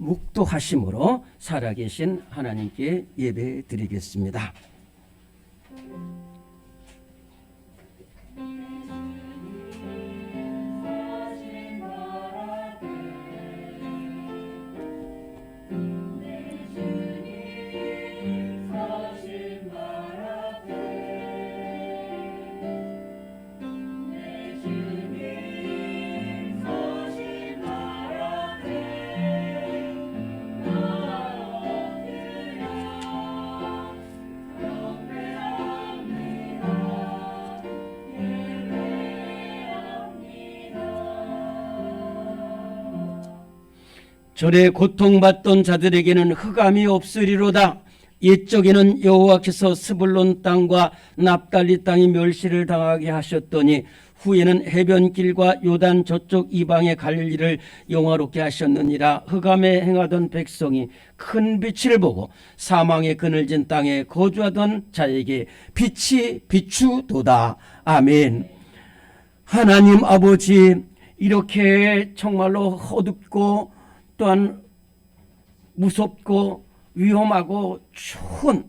묵도하심으로 살아계신 하나님께 예배 드리겠습니다. 절에 고통받던 자들에게는 흑암이 없으리로다. 옛적에는 여호와께서 스불론 땅과 납달리 땅이 멸시를 당하게 하셨더니 후에는 해변길과 요단 저쪽 이방에 갈 일을 영화롭게 하셨느니라. 흑암에 행하던 백성이 큰 빛을 보고 사망의 그늘진 땅에 거주하던 자에게 빛이 비추도다. 아멘. 하나님 아버지, 이렇게 정말로 어둡고 또한 무섭고 위험하고 추운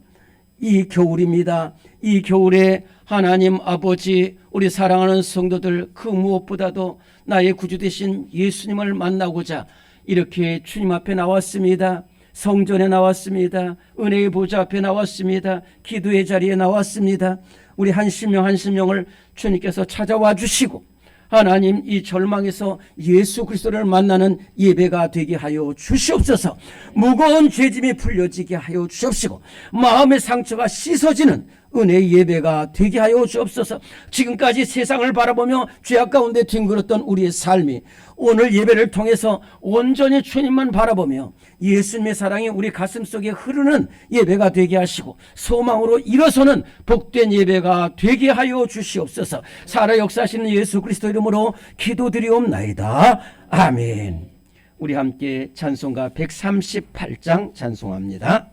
이 겨울입니다. 이 겨울에 하나님 아버지, 우리 사랑하는 성도들, 그 무엇보다도 나의 구주 되신 예수님을 만나고자 이렇게 주님 앞에 나왔습니다. 성전에 나왔습니다. 은혜의 보좌 앞에 나왔습니다. 기도의 자리에 나왔습니다. 우리 한 심령 한 심령을 주님께서 찾아와 주시고 하나님, 이 절망에서 예수 그리스도를 만나는 예배가 되게 하여 주시옵소서. 무거운 죄짐이 풀려지게 하여 주옵시고 마음의 상처가 씻어지는 은혜의 예배가 되게 하여 주옵소서. 지금까지 세상을 바라보며 죄악 가운데 뒹굴었던 우리의 삶이 오늘 예배를 통해서 온전히 주님만 바라보며 예수님의 사랑이 우리 가슴속에 흐르는 예배가 되게 하시고 소망으로 일어서는 복된 예배가 되게 하여 주시옵소서. 살아 역사하시는 예수 그리스도 이름으로 기도드리옵나이다. 아멘. 우리 함께 찬송가 138장 찬송합니다.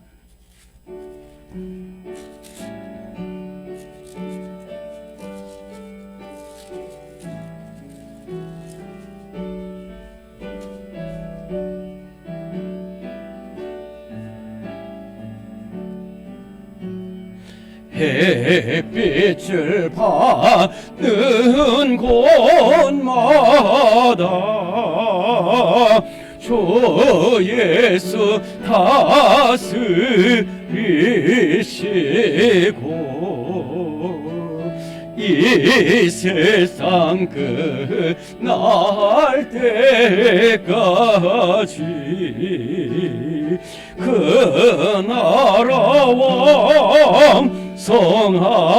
햇빛을 받는 곳마다 주 예수 다스리시고 이 세상 끝날 때까지 그 나라 왕성하리라.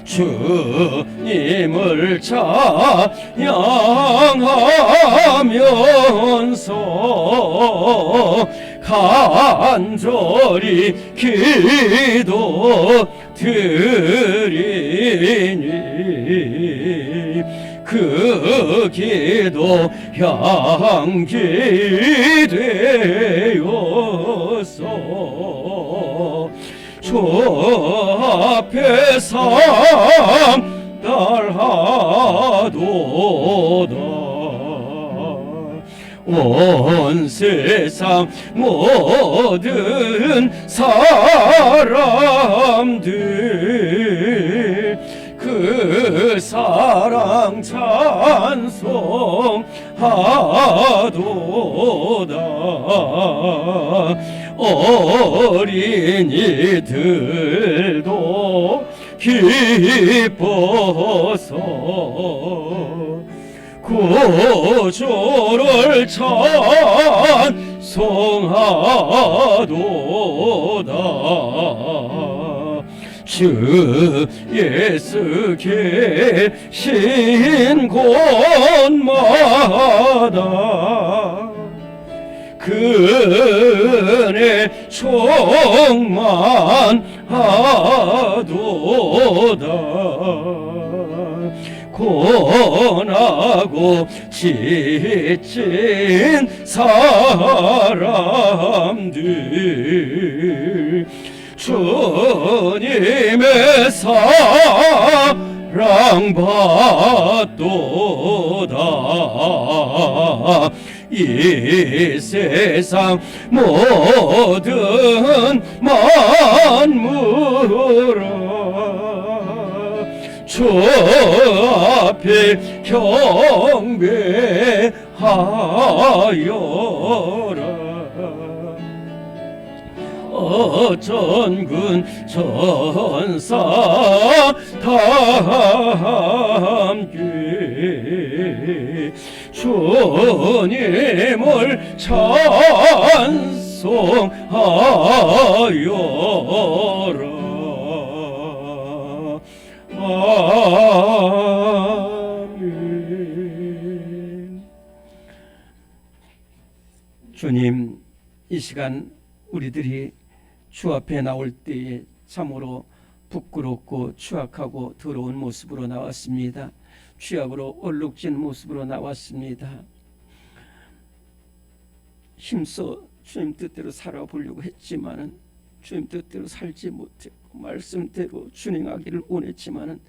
주님을 찬양하면서 간절히 기도 드리니 그 기도 향기 되어서 주 앞에 상달하도다. 온 세상 모든 사람들 그 사랑 찬송하도다. 어린이들도 기뻐서 구주를 찬송하도다. 주 예수 계신 곳마다 그 은혜 충만하도다. 고난하고 지친 사람들 주님의 사랑을 사랑받도다. 이 세상 모든 만물아 주 앞에 경배하여라. 전군 전사 다 함께 주님을 찬송하여라. 아멘. 주님, 이 시간 우리들이 주 앞에 나올 때에 참으로 부끄럽고 추악하고 더러운 모습으로 나왔습니다. 취약으로 얼룩진 모습으로 나왔습니다. 힘써 주님 뜻대로 살아보려고 했지만은 주님 뜻대로 살지 못했고 말씀대로 준행하기를 원했지만은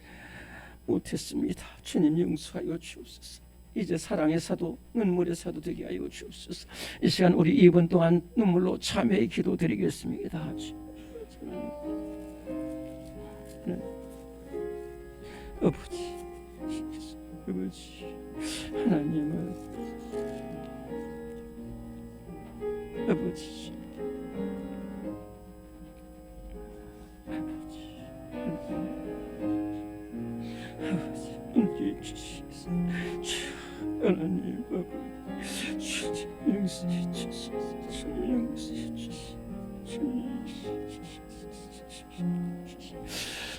못했습니다. 주님 용서하여 주옵소서. 이제 사랑의 사도, 눈물의 사도 되게 하여 주옵소서. 이 시간 우리 2분 동안 눈물로 참회의 기도 드리겠습니다. 아버지, 하나님은 아버지, 은혜해 주시옵소서. 하나님 아버지, 주님 용서해 주시옵소서. 주님 용서해 주시옵소서. 주님 용서해 주시옵소서.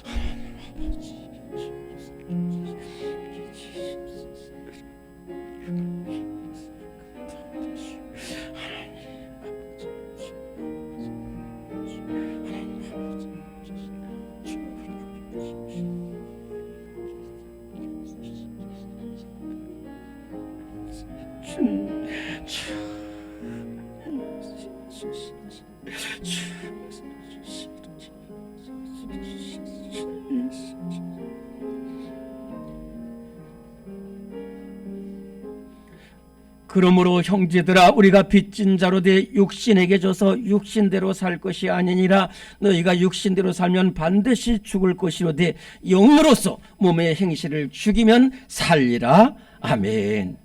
하나님 아버지, 그러므로 형제들아, 우리가 빚진 자로 돼 육신에게 줘서 육신대로 살 것이 아니니라. 너희가 육신대로 살면 반드시 죽을 것이로되 영으로서 몸의 행실을 죽이면 살리라. 아멘.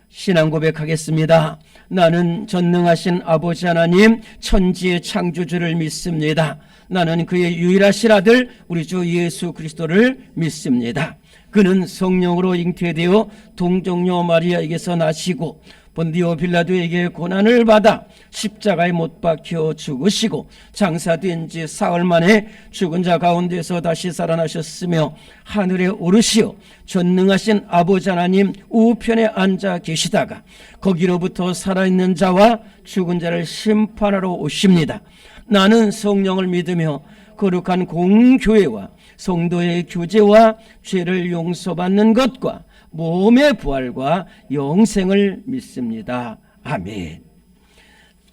신앙 고백하겠습니다. 나는 전능하신 아버지 하나님, 천지의 창조주를 믿습니다. 나는 그의 유일하신 아들 우리 주 예수 그리스도를 믿습니다. 그는 성령으로 잉태되어 동정녀 마리아에게서 나시고 본디오 빌라도에게 고난을 받아 십자가에 못 박혀 죽으시고 장사된 지 사흘 만에 죽은 자 가운데서 다시 살아나셨으며 하늘에 오르시어 전능하신 아버지 하나님 우편에 앉아 계시다가 거기로부터 살아있는 자와 죽은 자를 심판하러 오십니다. 나는 성령을 믿으며 거룩한 공교회와 성도의 교제와 죄를 용서받는 것과 몸의 부활과 영생을 믿습니다. 아멘.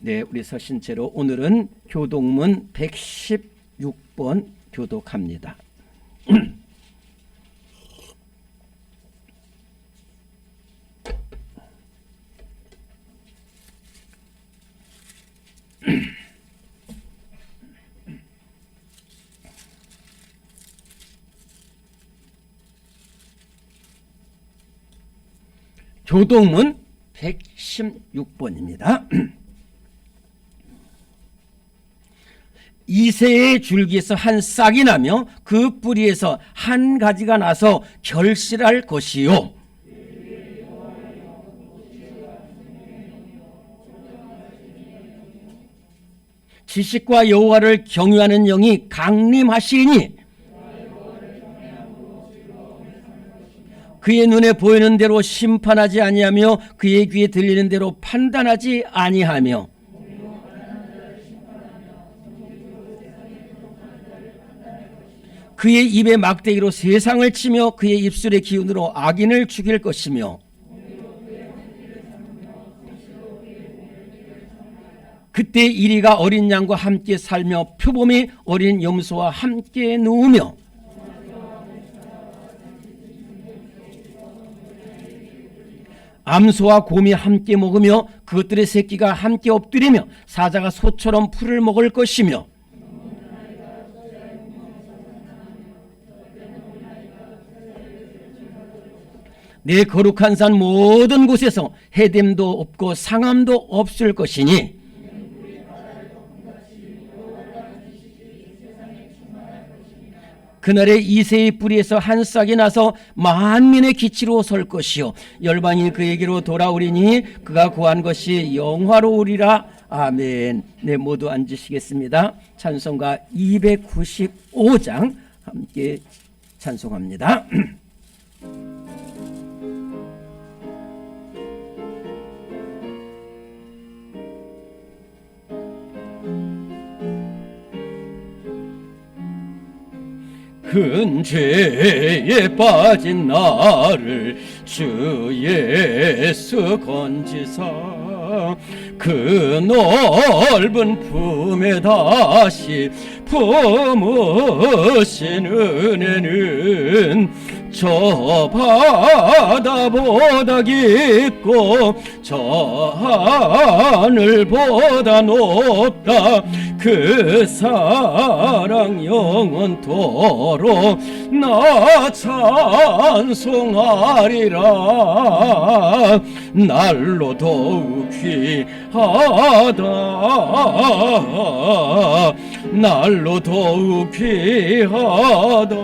네, 우리 서신 채로 오늘은 교독문 116번 교독합니다. 교독문 116번입니다. 이새의 줄기에서 한 싹이 나며 그 뿌리에서 한 가지가 나서 결실할 것이요. 지식과 여호와를 경유하는 영이 강림하시니 그의 눈에 보이는 대로 심판하지 아니하며 그의 귀에 들리는 대로 판단하지 아니하며 그의 입에 막대기로 세상을 치며 그의 입술의 기운으로 악인을 죽일 것이며 그때 이리가 어린 양과 함께 살며 표범이 어린 염소와 함께 누우며 암소와 곰이 함께 먹으며 그것들의 새끼가 함께 엎드리며 사자가 소처럼 풀을 먹을 것이며 내 거룩한 산 모든 곳에서 해됨도 없고 상함도 없을 것이니 그날에 이새의 뿌리에서 한 싹이 나서 만민의 기치로 설 것이요 열방이 그에게로 돌아오리니 그가 구한 것이 영화로우리라. 아멘. 네, 모두 앉으시겠습니다. 찬송가 295장 함께 찬송합니다. 큰 죄에 빠진 나를 주 예수 건지사 그 넓은 품에 다시 품으신 은혜는 저 바다보다 깊고 저 하늘보다 높다. 그 사랑 영원토록 나 찬송하리라. 날로 더욱 귀하다. 날로 더욱 귀하다.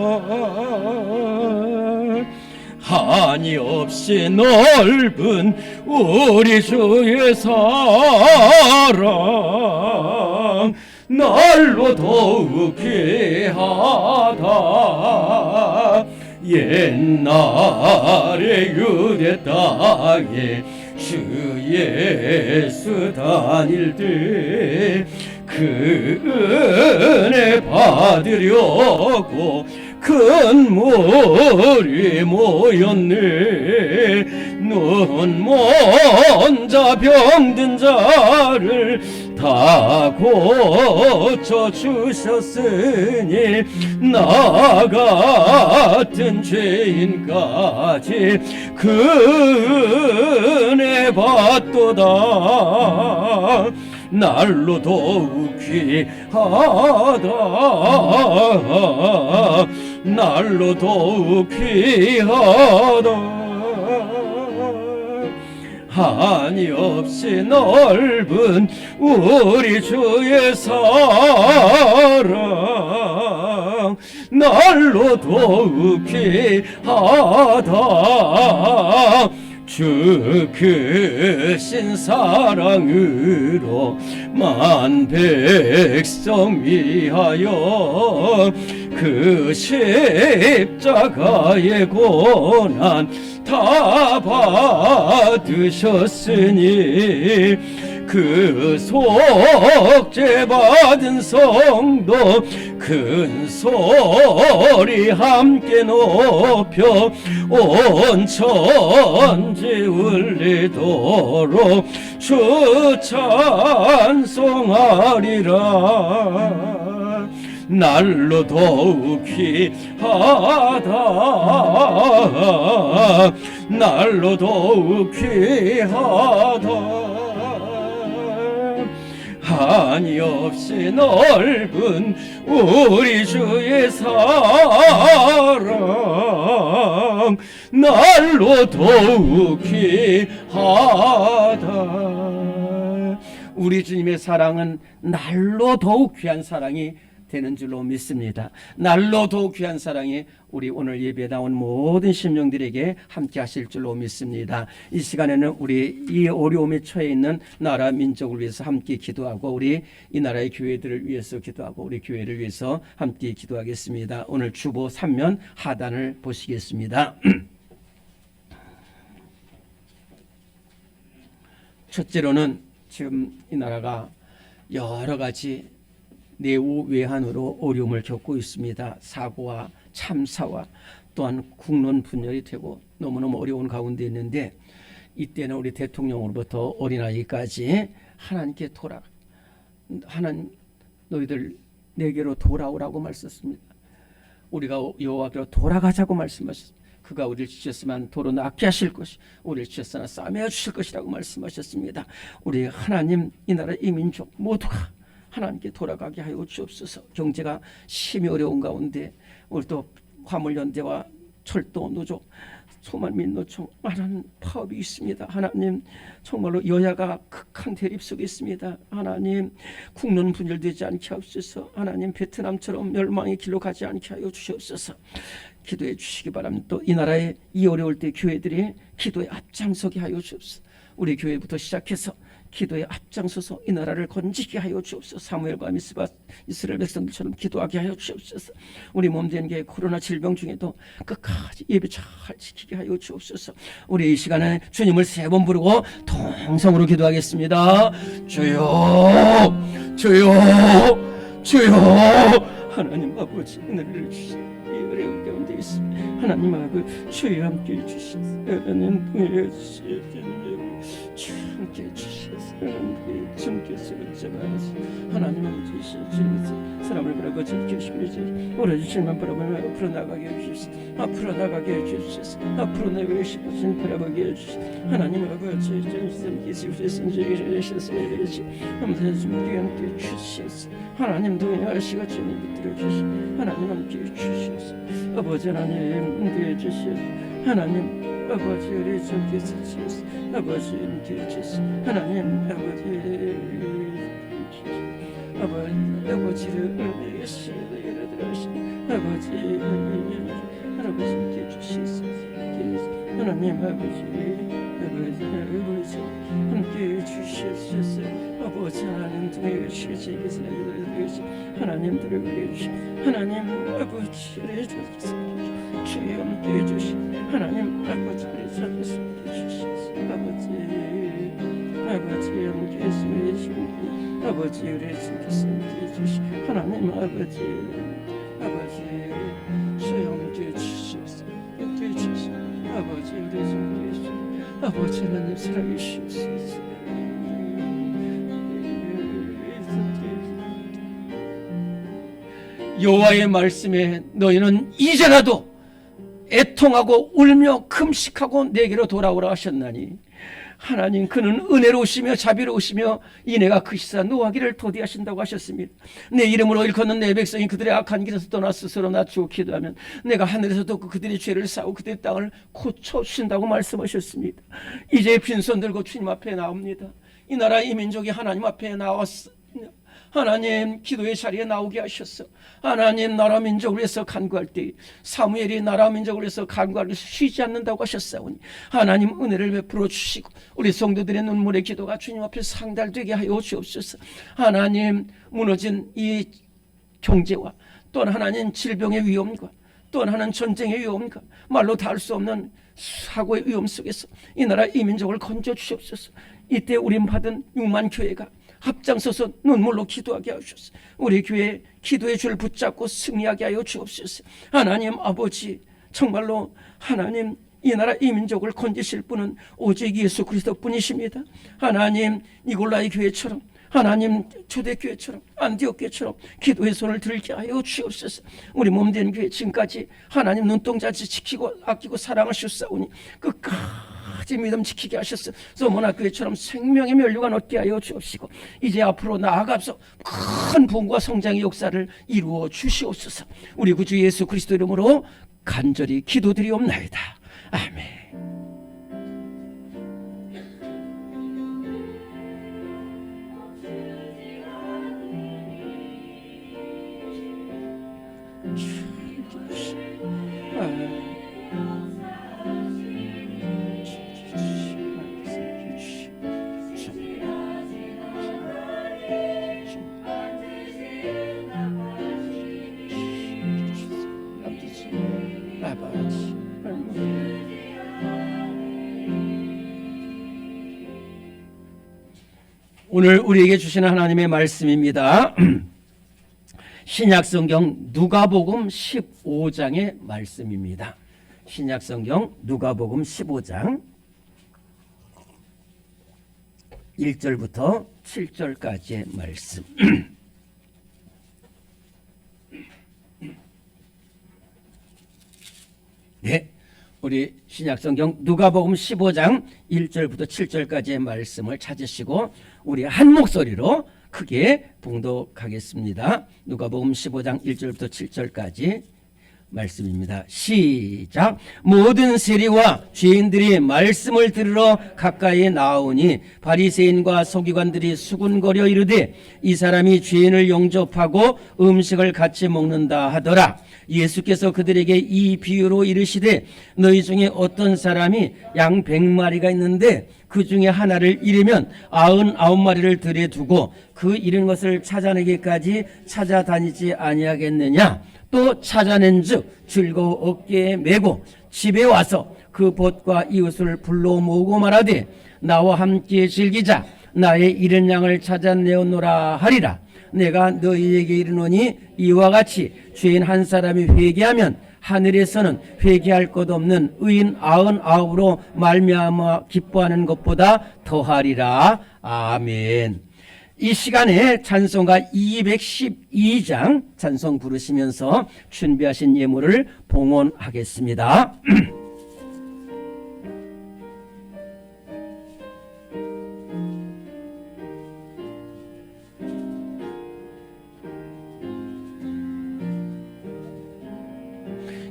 한이 없이 넓은 우리 주의 사랑 날로 더욱 귀하다. 옛날에 유대 땅에 주 예수 다닐 때 그 은혜 받으려고 큰 물이 모였네. 눈 먼 자 병든 자를 다 고쳐주셨으니 나 같은 죄인까지 그 은혜 받도다. 날로 더욱 귀하다. 날로 더욱 귀하다. 한이 없이 넓은 우리 주의 사랑 날로 더욱 귀하다. 주 크신 사랑으로 만 백성 위하여 그 십자가의 고난 다 받으셨으니 그 속죄 받은 성도 큰 소리 함께 높여 온 천지 울리도록 주 찬송하리라. 날로 더욱 귀하다. 날로 더욱 귀하다. 한이 없이 넓은 우리 주의 사랑 날로 더욱 귀하다. 우리 주님의 사랑은 날로 더욱 귀한 사랑이 되는 줄로 믿습니다. 날로 더욱 귀한 사랑이 우리 오늘 예배에 나온 모든 심령들에게 함께 하실 줄로 믿습니다. 이 시간에는 우리 이 어려움에 처해 있는 나라 민족을 위해서 함께 기도하고 우리 이 나라의 교회들을 위해서 기도하고 우리 교회를 위해서 함께 기도하겠습니다. 오늘 주보 3면 하단을 보시겠습니다. 첫째로는 지금 이 나라가 여러 가지 내후 외환으로 어려움을 겪고 있습니다. 사고와 참사와 또한 국론 분열이 되고 너무너무 어려운 가운데 있는데 이때는 우리 대통령으로부터 어린아이까지 하나님께 하나님 너희들 내게로 돌아오라고 말씀했습니다. 우리가 여호와께로 돌아가자고 말씀하셨습니다. 그가 우리를 지셨으면 도로 낫게 하실 것이, 우리를 지셨으나 싸매어 주실 것이라고 말씀하셨습니다. 우리 하나님, 이 나라 이 민족 모두가 하나님께 돌아가게 하여 주옵소서. 경제가 심히 어려운 가운데 우리 또 화물연대와 철도 노조, 소만민노총 많은 파업이 있습니다. 하나님, 정말로 여야가 극한 대립 속에 있습니다. 하나님, 국론 분열되지 않게 하옵소서. 하나님, 베트남처럼 멸망의 길로 가지 않게 하여 주시옵소서. 기도해 주시기 바랍니다. 또 이 나라에 이 어려울 때 교회들이 기도에 앞장서게 하여 주옵소서. 우리 교회부터 시작해서 기도에 앞장서서 이 나라를 건지게 하여 주옵소서. 사무엘과 미스바 이스라엘 백성들처럼 기도하게 하여 주옵소서. 우리 몸된 게 코로나 질병 중에도 끝까지 예배 잘 지키게 하여 주옵소서. 우리 이 시간에 주님을 3번 부르고 통성으로 기도하겠습니다. 주여, 주여, 주여. 하나님 아버지, 은혜를 주시옵소서. 어려운 가운데 있습니다. 하나님 아버지, 주여 함께 해주시옵소서. 하나님 주 함께 해주시옵소서. 하나님 주님께서 어쩌면서 하나님 아버지 주님께서 사람을 바라고 지키시면서 오래주실만 바라보며 앞으로 나가게 해주시옵소서. 앞으로 나가게 해주시옵소서. 앞으로 나가게 해주시옵소서. 바라보게 해주시옵소서. 하나님 아버지 주님께서 우리 성전을 내셔서 아무튼 주님께 함께 해주시옵소서. 하나님 동행하시고 주님 붙들어 주시옵소서. 하나님 함께 해주시옵소서. 아버지 하나님 함께 해주시옵소서. 하나님 아버지 우리 주님께서 주시옵소서. 아버지 함께 해주시옵소서. 하나님 아버지를 예수를 들으시니 아버지 함께 해주시옵소서. 하나님 아버지 함께 해주시옵소서. 아버지 하나님 등에 주시옵소서. 하나님 들을 주시 하나님 아버지를 주옵소서. 주여 함께 해주시 하나님 아버지를 주옵소서. 아버지 함께 해주시 아버지 우리 주께서 함께 해주시 하나님 아버지 주여 함께 해주시옵소서. 함께 해주시 아버지 우리 주께서 아버지 하나님 살아계시옵소서. 여호와의 말씀에 너희는 이제라도 애통하고 울며 금식하고 내게로 돌아오라 하셨나니 하나님 그는 은혜로우시며 자비로우시며 인애가 크시사 노하기를 도대하신다고 하셨습니다. 내 이름으로 일컫는 내 백성이 그들의 악한 길에서 떠나 스스로 낮추고 기도하면 내가 하늘에서도 그들의 죄를 사하고 그들의 땅을 고쳐주신다고 말씀하셨습니다. 이제 빈손 들고 주님 앞에 나옵니다. 이 나라 이 민족이 하나님 앞에 나왔습니다. 하나님 기도의 자리에 나오게 하셨어. 하나님 나라 민족을 위해서 간구할 때 사무엘이 나라 민족을 위해서 간구하기 쉬지 않는다고 하셨사오니 하나님 은혜를 베풀어 주시고 우리 성도들의 눈물의 기도가 주님 앞에 상달되게 하여 주옵소서. 하나님 무너진 이 경제와 또한 하나님 질병의 위험과 또한 하나님 전쟁의 위험과 말로 다 할 수 없는 사고의 위험 속에서 이 나라 이 민족을 건져 주옵소서. 이때 우린 받은 6만 교회가 앞장서서 눈물로 기도하게 하옵소서. 우리 교회 기도의 줄 붙잡고 승리하게 하여 주옵소서. 하나님 아버지 정말로 하나님 이 나라 이 민족을 건지실 분은 오직 예수 그리스도 뿐이십니다. 하나님 니골라의 교회처럼 하나님 초대교회처럼 안디옥 교회처럼 기도의 손을 들게 하여 주옵소서. 우리 몸된 교회 지금까지 하나님 눈동자지 지키고 아끼고 사랑하셨사오니 끝까지 믿음 지키게 하셨어. 소모나 교회처럼 생명의 면류관 얻게 하여 주옵시고 이제 앞으로 나아가서 큰 부흥과 성장의 역사를 이루어 주시옵소서. 우리 구주 예수 그리스도 이름으로 간절히 기도드리옵나이다. 아멘. 오늘 우리에게 주시는 하나님의 말씀입니다. 신약성경 누가복음 15장의 말씀입니다. 신약성경 누가복음 15장 1절부터 7절까지의 말씀. 네, 우리 신약성경 누가복음 15장 1절부터 7절까지의 말씀을 찾으시고 우리 한 목소리로 크게 봉독하겠습니다. 누가복음 15장 1절부터 7절까지 말씀입니다. 시작. 모든 세리와 죄인들이 말씀을 들으러 가까이 나오니 바리새인과 서기관들이 수군거려 이르되 이 사람이 죄인을 영접하고 음식을 같이 먹는다 하더라. 예수께서 그들에게 이 비유로 이르시되 너희 중에 어떤 사람이 양 100마리가 있는데 그 중에 하나를 잃으면 99마리를 들에 두고 그 잃은 것을 찾아내기까지 찾아다니지 아니하겠느냐. 또 찾아낸즉 즐거워 어깨에 메고 집에 와서 그 벗과 이웃을 불러 모으고 말하되 나와 함께 즐기자. 나의 잃은 양을 찾아내었노라 하리라. 내가 너희에게 이르노니 이와 같이 죄인 한 사람이 회개하면 하늘에서는 회개할 것 없는 의인 99으로 말미암아 기뻐하는 것보다 더하리라. 아멘. 이 시간에 찬송가 212장 찬송 부르시면서 준비하신 예물을 봉헌하겠습니다.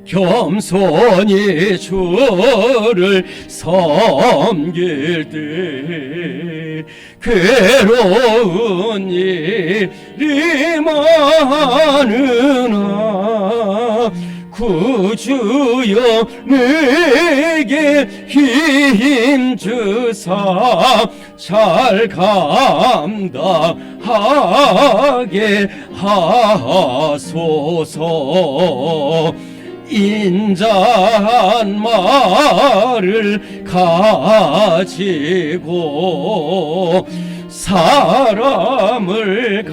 겸손히 주를 섬길 때 괴로운 일이 많으나 구주여 내게 힘 주사 잘 감당하게 하소서. 인자한 말을 가지고 사람을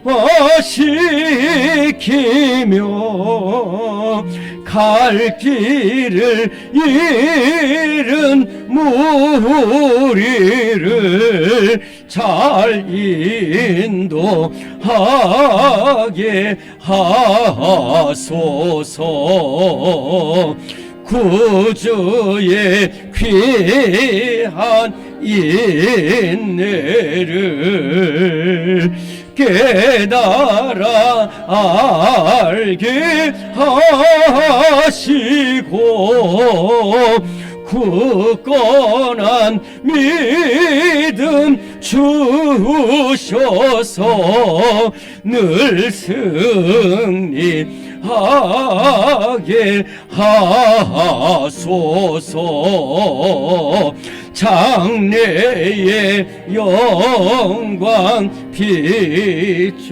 감화시키며 갈 길을 잃은 무리를 잘 인도하게 하소서. 구주의 귀한 인내를 깨달아 알게 하시고 굳건한 믿음 주셔서 늘 승리하게 하소서. 장래의 영광 비추사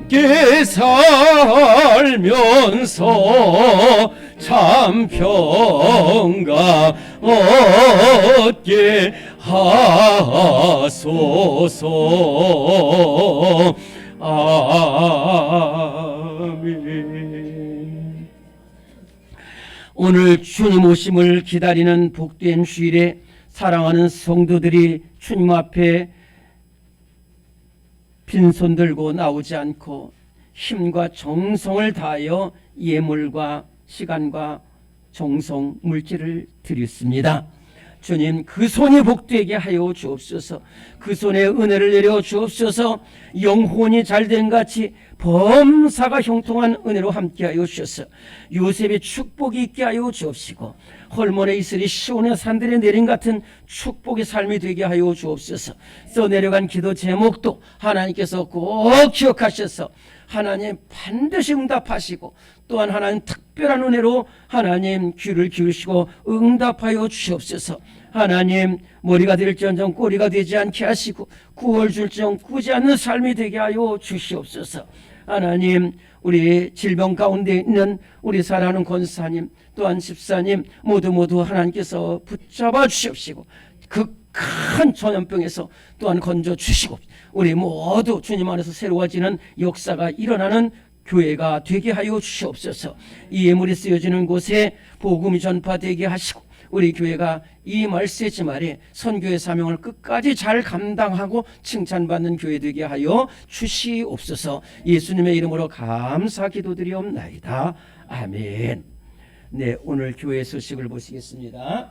함께 살면서 참 평강 얻게 하소서. 아멘. 오늘 주님 오심을 기다리는 복된 주일에 사랑하는 성도들이 주님 앞에 빈손 들고 나오지 않고 힘과 정성을 다하여 예물과 시간과 정성, 물질을 드렸습니다. 주님, 그 손이 복되게 하여 주옵소서. 그 손에 은혜를 내려 주옵소서. 영혼이 잘된 같이 범사가 형통한 은혜로 함께하여 주셔서 요셉의 축복이 있게 하여 주옵시고 헐몬의 이슬이 시온의 산들에 내린 같은 축복의 삶이 되게 하여 주옵소서. 써내려간 기도 제목도 하나님께서 꼭 기억하셔서 하나님 반드시 응답하시고 또한 하나님 특별한 은혜로 하나님 귀를 기울이시고 응답하여 주옵소서. 하나님 머리가 될지언정 꼬리가 되지 않게 하시고 구월 줄지언정 꾸지 않는 삶이 되게 하여 주시옵소서. 하나님 우리 질병 가운데 있는 우리 사랑하는 권사님 또한 집사님 모두 하나님께서 붙잡아 주시옵시고 그 큰 전염병에서 또한 건져 주시고 우리 모두 주님 안에서 새로워지는 역사가 일어나는 교회가 되게 하여 주시옵소서. 이 예물이 쓰여지는 곳에 복음이 전파되게 하시고 우리 교회가 이 말세 주말에 선교의 사명을 끝까지 잘 감당하고 칭찬받는 교회 되게 하여 주시옵소서. 예수님의 이름으로 감사 기도드리옵나이다. 아멘. 네, 오늘 교회 소식을 보시겠습니다.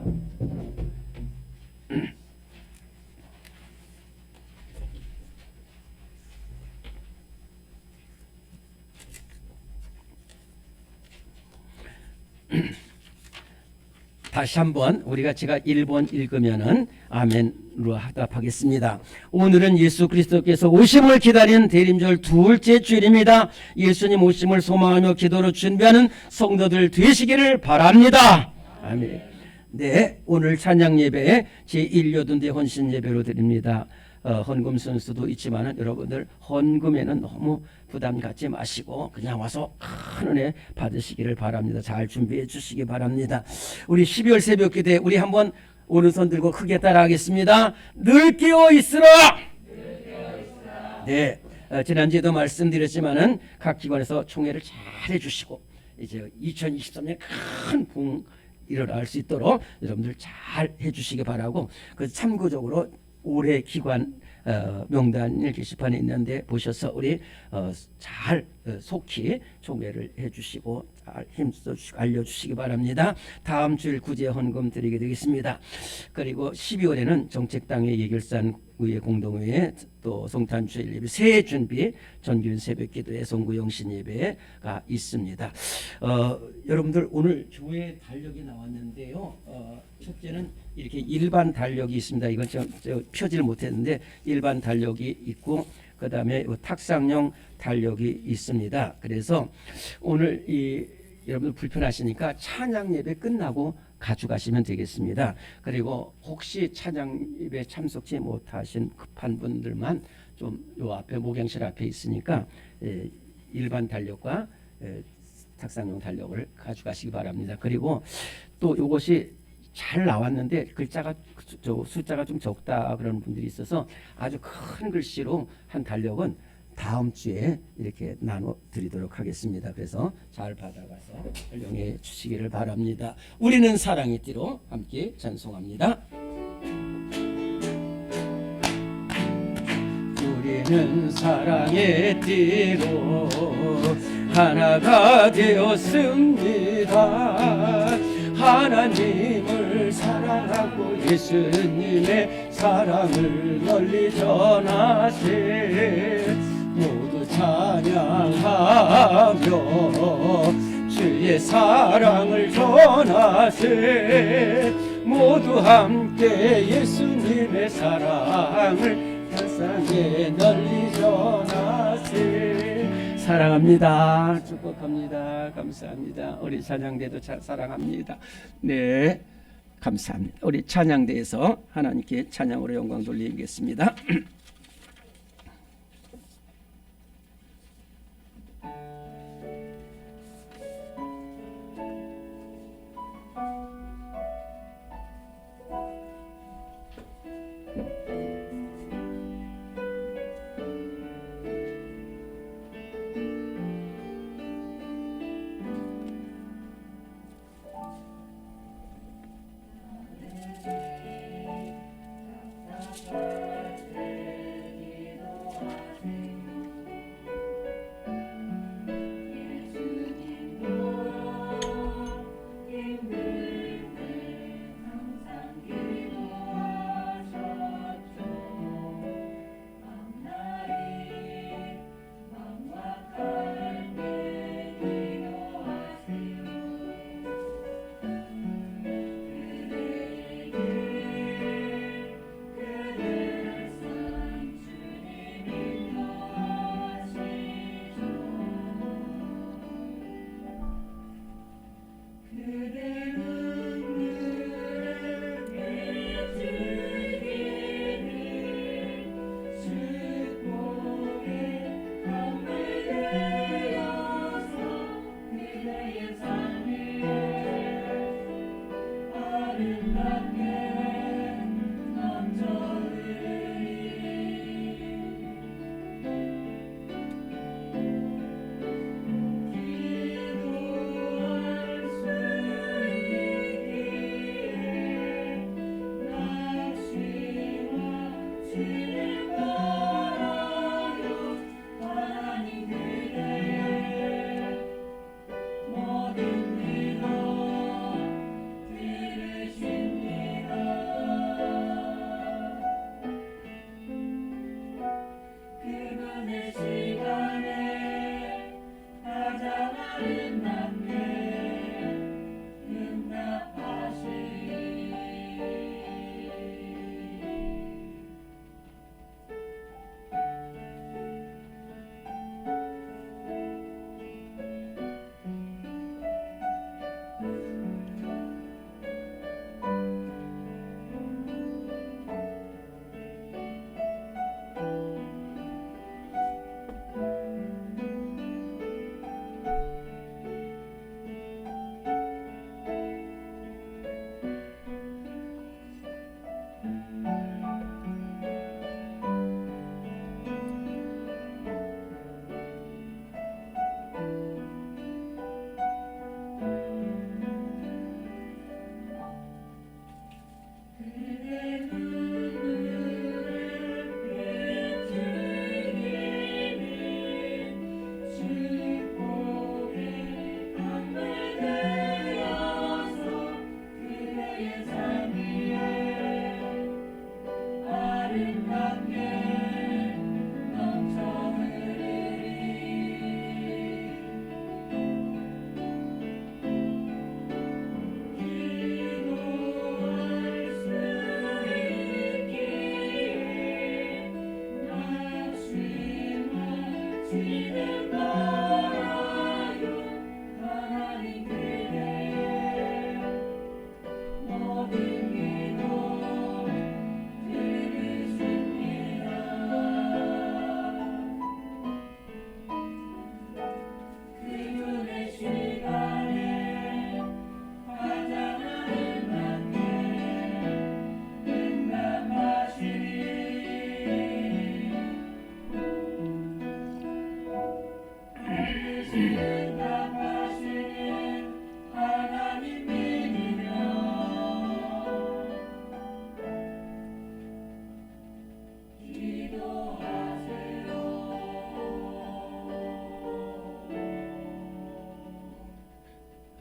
다시 한번 우리가 제가 1번 읽으면은 아멘으로 하답하겠습니다. 오늘은 예수 그리스도께서 오심을 기다리는 대림절 둘째 주일입니다. 예수님 오심을 소망하며 기도로 준비하는 성도들 되시기를 바랍니다. 아멘. 네, 오늘 찬양 예배 제1여든대 헌신 예배로 드립니다. 헌금 선수도 있지만은 여러분들 헌금에는 너무 부담 갖지 마시고 그냥 와서 큰 은혜 받으시기를 바랍니다. 잘 준비해 주시기 바랍니다. 우리 12월 새벽 기도에 우리 한번 오른손 들고 크게 따라하겠습니다. 늘 깨어 있으라. 네, 지난주에도 말씀드렸지만은 각 기관에서 총회를 잘 해주시고 이제 2023년 큰 붕 일어날 수 있도록 여러분들 잘 해주시기 바라고, 그 참고적으로 올해 기관 명단일 게시판에 있는데 보셔서 우리 잘 속히 총회를 해주시고 잘 힘써주시고 알려주시기 바랍니다. 다음 주일 구제 헌금 드리게 되겠습니다. 그리고 12월에는 정책당회 예결산 의회 공동회에 또 성탄주일 예배 새해 준비 전교인 새벽기도회 송구영신 예배가 있습니다. 여러분들 오늘 교회 달력이 나왔는데요. 첫째는 이렇게 일반 달력이 있습니다. 이건 저 펴지를 못했는데 일반 달력이 있고 그 다음에 탁상용 달력이 있습니다. 그래서 오늘 여러분들 불편하시니까 찬양 예배 끝나고 가져가시면 되겠습니다. 그리고 혹시 찬양 예배 참석지 못하신 급한 분들만 좀 요 앞에 목양실 앞에 있으니까 일반 달력과 탁상용 달력을 가져가시기 바랍니다. 그리고 또 요것이 잘 나왔는데 숫자가 좀 적다 그런 분들이 있어서 아주 큰 글씨로 한 달력은 다음 주에 이렇게 나눠 드리도록 하겠습니다. 그래서 잘 받아가서 활용해 주시기를 바랍니다. 우리는 사랑의 띠로 함께 찬송합니다. 우리는 사랑의 띠로 하나가 되었습니다. 하나님을 사랑하고 예수님의 사랑을 널리 전하세. 모두 찬양하며 주의 사랑을 전하세. 모두 함께 예수님의 사랑을 세상에 널리 전하세. 사랑합니다. 축복합니다. 감사합니다. 우리 찬양대도 사랑합니다. 네, 감사합니다. 우리 찬양대에서 하나님께 찬양으로 영광 돌리겠습니다.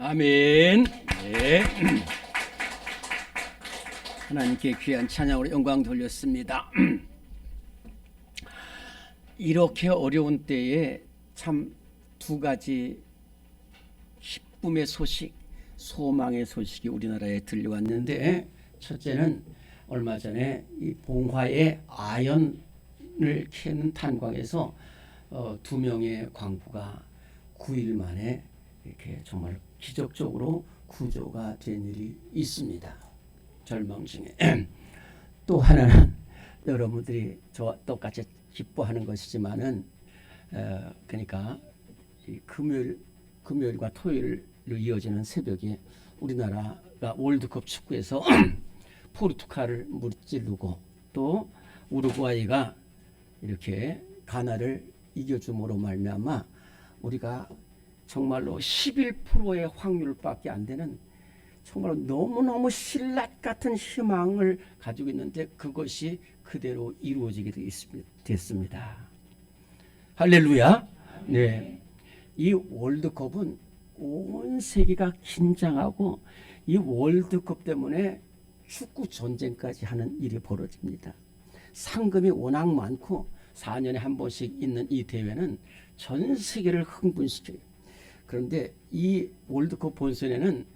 아멘. 네. 하나님께 귀한 찬양으로 영광 돌렸습니다. 이렇게 어려운 때에 참 두 가지 기쁨의 소식, 소망의 소식이 우리나라에 들려왔는데, 첫째는 얼마 전에 이 봉화의 아연을 캐는 탄광에서 2명의 광부가 9일 만에 이렇게 정말 기적적으로 구조가 된 일이 있습니다. 절망 중에. 또 하나는 여러분들이 저와 똑같이 기뻐하는 것이지만은 그러니까 이 금요일과 토요일로 이어지는 새벽에 우리나라가 월드컵 축구에서 포르투갈을 무찌르고 또 우루과이가 이렇게 가나를 이겨줌으로 말미암아 우리가 정말로 11%의 확률밖에 안 되는 정말로 너무너무 신라 같은 희망을 가지고 있는데 그것이 그대로 이루어지게 됐습니다. 할렐루야. 네. 이 월드컵은 온 세계가 긴장하고 이 월드컵 때문에 축구 전쟁까지 하는 일이 벌어집니다. 상금이 워낙 많고 4년에 한 번씩 있는 이 대회는 전 세계를 흥분시켜요. 그런데 이 월드컵 본선에는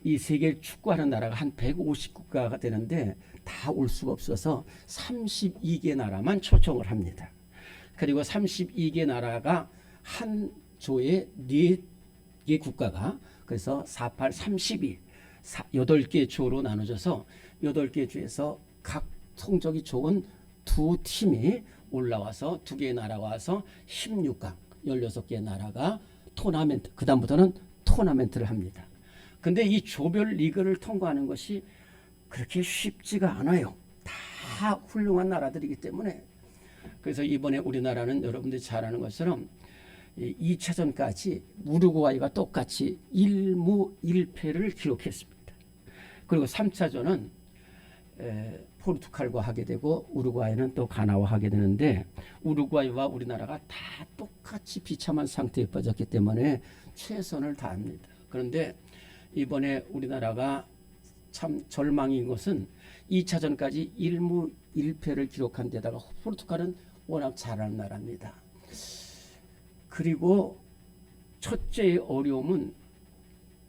이 세계 축구하는 나라가 한 150국가가 되는데 다 올 수가 없어서 32개 나라만 초청을 합니다. 그리고 32개 나라가 한 조에 4개 국가가 그래서 48, 32 8개 조로 나눠져서 8개 조에서 각 성적이 좋은 2팀이 올라와서 2개의 나라가 와서 16강 16개의 나라가 토너멘트, 그 다음부터는 토너멘트를 합니다. 근데 이 조별 리그를 통과하는 것이 그렇게 쉽지가 않아요. 다 훌륭한 나라들이기 때문에. 그래서 이번에 우리나라는 여러분들이 잘 아는 것처럼 2차전까지 우루과이가 똑같이 1무 1패를 기록했습니다. 그리고 3차전은 포르투갈과 하게 되고 우루과이는 또 가나와 하게 되는데 우루과이와 우리나라가 다 똑같이 비참한 상태에 빠졌기 때문에 최선을 다합니다. 그런데 이번에 우리나라가 참 절망인 것은 2차전까지 1무 1패를 기록한 데다가 포르투갈은 워낙 잘하는 나라입니다. 그리고 첫째의 어려움은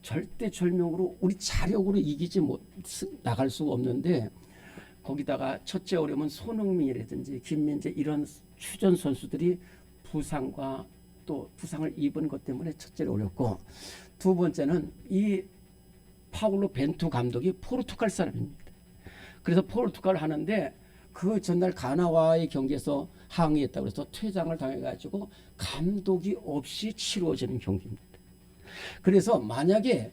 절대절명으로 우리 자력으로 이기지 나갈 수가 없는데 거기다가 첫째 어려움은 손흥민이라든지 김민재 이런 추전 선수들이 부상과 또 부상을 입은 것 때문에 첫째로 어렵고 두 번째는 이 파울로 벤투 감독이 포르투갈 사람입니다. 그래서 포르투갈 하는데 그 전날 가나와의 경기에서 항의했다고 해서 퇴장을 당해가지고 감독이 없이 치루어지는 경기입니다. 그래서 만약에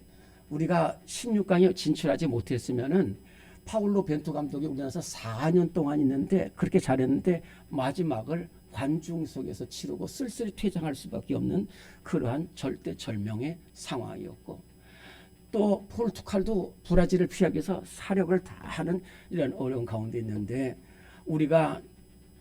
우리가 16강에 진출하지 못했으면은 파울로 벤투 감독이 우리나라에서 4년 동안 있는데 그렇게 잘했는데 마지막을 관중 속에서 치르고 쓸쓸히 퇴장할 수밖에 없는 그러한 절대절명의 상황이었고 또 포르투갈도 브라질을 피하기 위해서 사력을 다하는 이런 어려운 가운데 있는데 우리가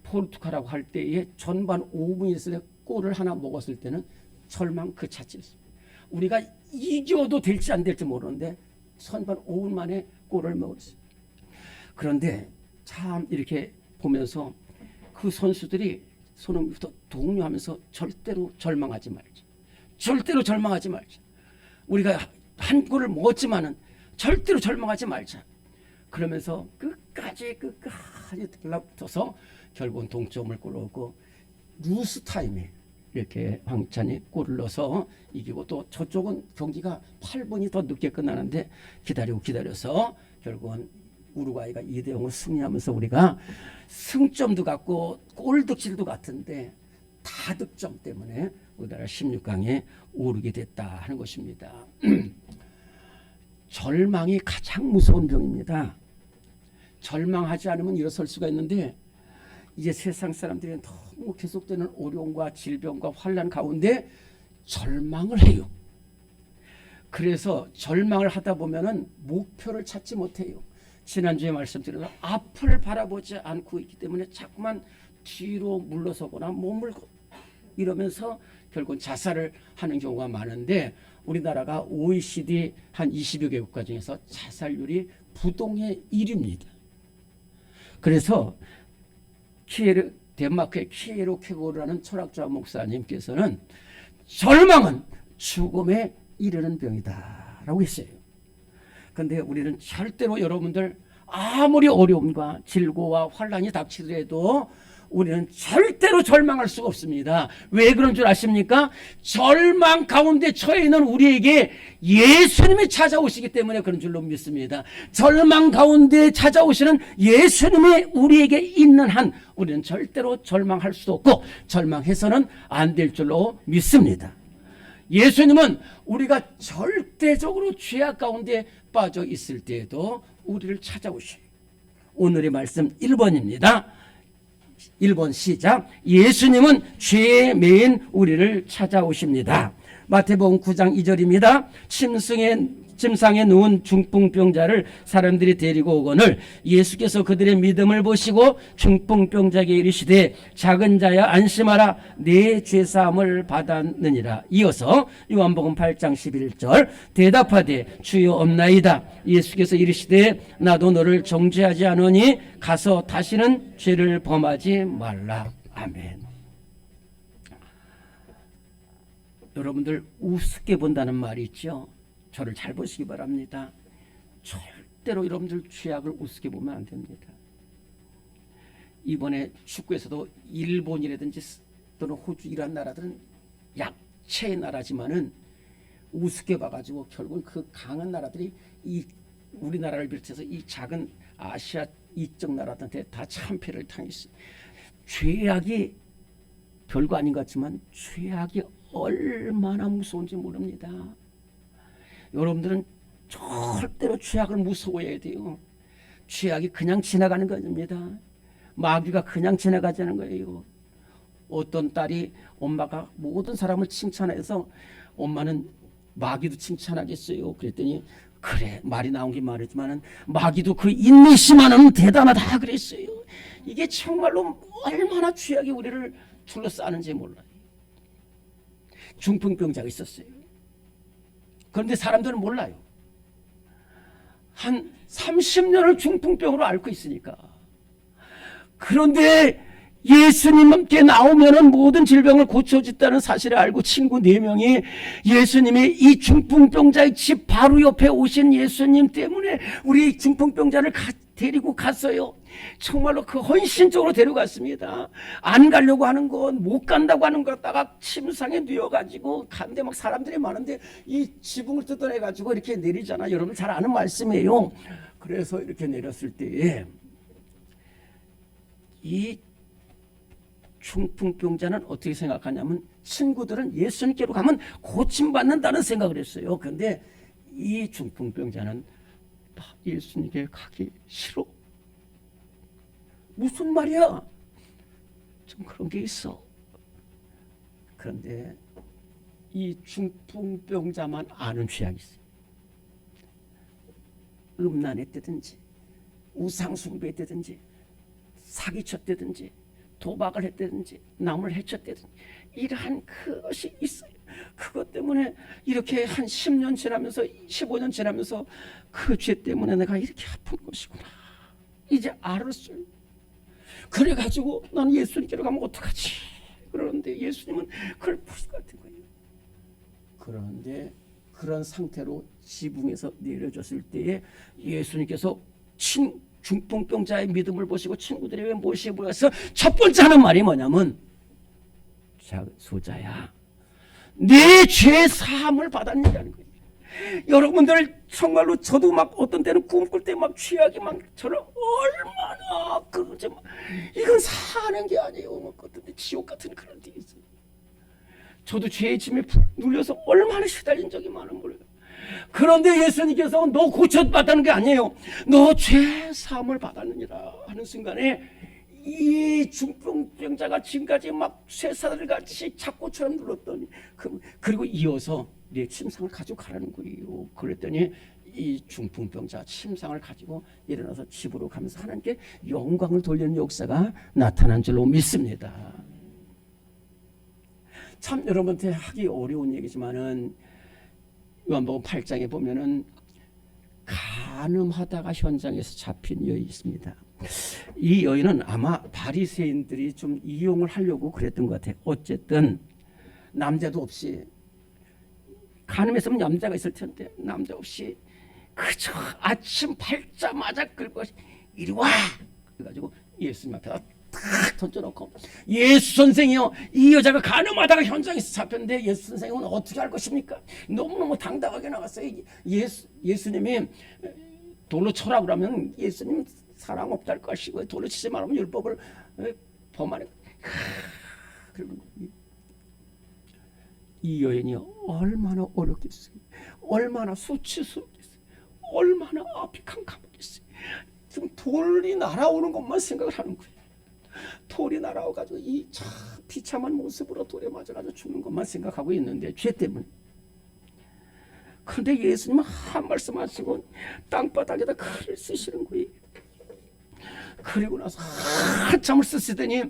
포르투갈하고 할 때에 전반 5분 있을 때 골을 하나 먹었을 때는 절망 그 자체였습니다. 우리가 이겨도 될지 안 될지 모르는데 전반 5분 만에 골을 먹었어요. 그런데 참 이렇게 보면서 그 선수들이 손흥민부터 독려하면서 절대로 절망하지 말자. 절대로 절망하지 말자. 우리가 한 골을 먹었지만은 절대로 절망하지 말자. 그러면서 끝까지 달라붙어서 결국은 동점을 끌어오고 루스 타임에 이렇게 황찬이 골을 넣어서 이기고 또 저쪽은 경기가 8분이 더 늦게 끝나는데 기다려서 결국은 우루과이가 2대0으로 승리하면서 우리가 승점도 같고 골득실도 같은데 다득점 때문에 우리나라 16강에 오르게 됐다 하는 것입니다. 절망이 가장 무서운 병입니다. 절망하지 않으면 일어설 수가 있는데 이제 세상 사람들이 너무 계속되는 어려움과 질병과 환난 가운데 절망을 해요. 그래서 절망을 하다 보면은 목표를 찾지 못해요. 지난주에 말씀드린 앞을 바라보지 않고 있기 때문에 자꾸만 뒤로 물러서거나 머물고 이러면서 결국은 자살을 하는 경우가 많은데 우리나라가 OECD 한 20여 개 국가 중에서 자살률이 부동의 1위입니다. 그래서 덴마크의 키에로 케고르라는 철학자 목사님께서는 절망은 죽음에 이르는 병이다 라고 했어요. 그런데 우리는 절대로 여러분들 아무리 어려움과 질고와 환란이 닥치더라도 우리는 절대로 절망할 수가 없습니다. 왜 그런 줄 아십니까? 절망 가운데 처해 있는 우리에게 예수님이 찾아오시기 때문에 그런 줄로 믿습니다. 절망 가운데 찾아오시는 예수님이 우리에게 있는 한 우리는 절대로 절망할 수 없고 절망해서는 안 될 줄로 믿습니다. 예수님은 우리가 절대적으로 죄악 가운데 빠져 있을 때에도 우리를 찾아오셔요. 오늘의 말씀 1번입니다. 1번 시작. 예수님은 죄에 매인 우리를 찾아오십니다. 마태복음 9장 2절입니다. 침상에 누운 중풍병자를 사람들이 데리고 오거늘 예수께서 그들의 믿음을 보시고 중풍병자에게 이르시되 작은 자야 안심하라 내 죄사함을 받았느니라. 이어서 요한복음 8장 11절 대답하되 주여 없나이다. 예수께서 이르시되 나도 너를 정죄하지 않으니 가서 다시는 죄를 범하지 말라. 아멘. 여러분들 우습게 본다는 말이 있죠. 저를 잘 보시기 바랍니다. 절대로 여러분들 죄악을 우습게 보면 안 됩니다. 이번에 축구에서도 일본이라든지 또는 호주 이런 나라들은 약체의 나라지만은 우습게 봐가지고 결국은 그 강한 나라들이 이 우리나라를 비롯해서 이 작은 아시아 이쪽 나라들한테 다 참패를 당했어요. 죄악이 별거 아닌 것 같지만 죄악이 얼마나 무서운지 모릅니다. 여러분들은 절대로 죄악을 무서워해야 돼요. 죄악이 그냥 지나가는 것입니다. 마귀가 그냥 지나가자는 거예요. 어떤 딸이 엄마가 모든 사람을 칭찬해서 엄마는 마귀도 칭찬하겠어요. 그랬더니 그래 말이 나온 게 말이지만 마귀도 그 인내심만은 대단하다 그랬어요. 이게 정말로 얼마나 죄악이 우리를 둘러싸는지 몰라요. 중풍병자가 있었어요. 그런데 사람들은 몰라요. 한 30년을 중풍병으로 앓고 있으니까. 그런데 예수님께 나오면은 모든 질병을 고쳐줬다는 사실을 알고 친구 4명이 예수님의 이 중풍병자의 집 바로 옆에 오신 예수님 때문에 우리 중풍병자를 데리고 갔어요. 정말로 그 헌신적으로 데려갔습니다. 안 가려고 하는 건 못 간다고 하는 것 갖다가 침상에 누워가지고 간데 막 사람들이 많은데 이 지붕을 뜯어내가지고 이렇게 내리잖아. 여러분 잘 아는 말씀이에요. 그래서 이렇게 내렸을 때에 이 중풍병자는 어떻게 생각하냐면 친구들은 예수님께로 가면 고침받는다는 생각을 했어요. 그런데 이 중풍병자는 예수님께 가기 싫어. 무슨 말이야? 좀 그런 게 있어. 그런데 이 중풍병자만 아는 죄악이 있어요. 음란했다든지 우상숭배했다든지 사기쳤다든지 도박을 했다든지 남을 해쳤다든지 이러한 것이 있어요. 그것 때문에 이렇게 한 10년 지나면서 15년 지나면서 그 죄 때문에 내가 이렇게 아픈 것이구나 이제 알았어요. 그래가지고 나는 예수님께로 가면 어떡하지? 그러는데 예수님은 그걸 보실 것 같은 거예요. 그런데 그런 상태로 지붕에서 내려졌을 때에 예수님께서 중풍병자의 믿음을 보시고 친구들이 왜 모시고 모여서 첫 번째 하는 말이 뭐냐면 소자야 내 죄 사함을 받았느냐는 거예요. 여러분들 정말로 저도 막 어떤 때는 꿈꿀 때 막 죄악이 막 저를 얼마나 그러지 이건 사는 게 아니에요. 막 어떤 때 지옥 같은 그런 데 있어요. 저도 죄의 짐에 눌려서 얼마나 시달린 적이 많은 거예요. 그런데 예수님께서 너 고쳐받았는 게 아니에요. 너 죄 사함을 받았느니라 하는 순간에 이 중풍병자가 지금까지 막 쇠사슬같이 잡고처럼 눌렀더니 그리고 이어서 내 침상을 가지고 가라는 거예요. 그랬더니 이 중풍병자 침상을 가지고 일어나서 집으로 가면서 하나님께 영광을 돌리는 역사가 나타난 줄로 믿습니다. 참 여러분한테 하기 어려운 얘기지만은 요한복음 8장에 보면은 간음하다가 현장에서 잡힌 여인이 있습니다. 이 여인은 아마 바리새인들이 좀 이용을 하려고 그랬던 것 같아요. 어쨌든 남자도 없이, 간음했으면 남자가 있을 텐데 남자 없이 그저 아침 밝자마자 끌고 이리 와 그래가지고 예수님 앞에 탁 던져놓고, 예수 선생이요, 이 여자가 간음하다가 현장에서 잡혔는데 예수 선생님은 어떻게 할 것입니까? 너무너무 당당하게 나갔어요. 예수님이 돌로 쳐라 그러면 예수님 사랑 없달 것이고, 돌로 치지 말으면 율법을 범하는. 그리고 이 여인이 얼마나 어렵겠어요. 얼마나 수치스럽겠어요. 얼마나 앞이 캄캄하겠어요. 지금 돌이 날아오는 것만 생각을 하는 거예요. 돌이 날아와가지고 이 참 비참한 모습으로 돌에 맞아가지고 죽는 것만 생각하고 있는데, 죄 때문에. 그런데 예수님은 한 말씀 하시고 땅바닥에다 칼을 쓰시는 거예요. 그리고 나서 한참을 쓰시더니,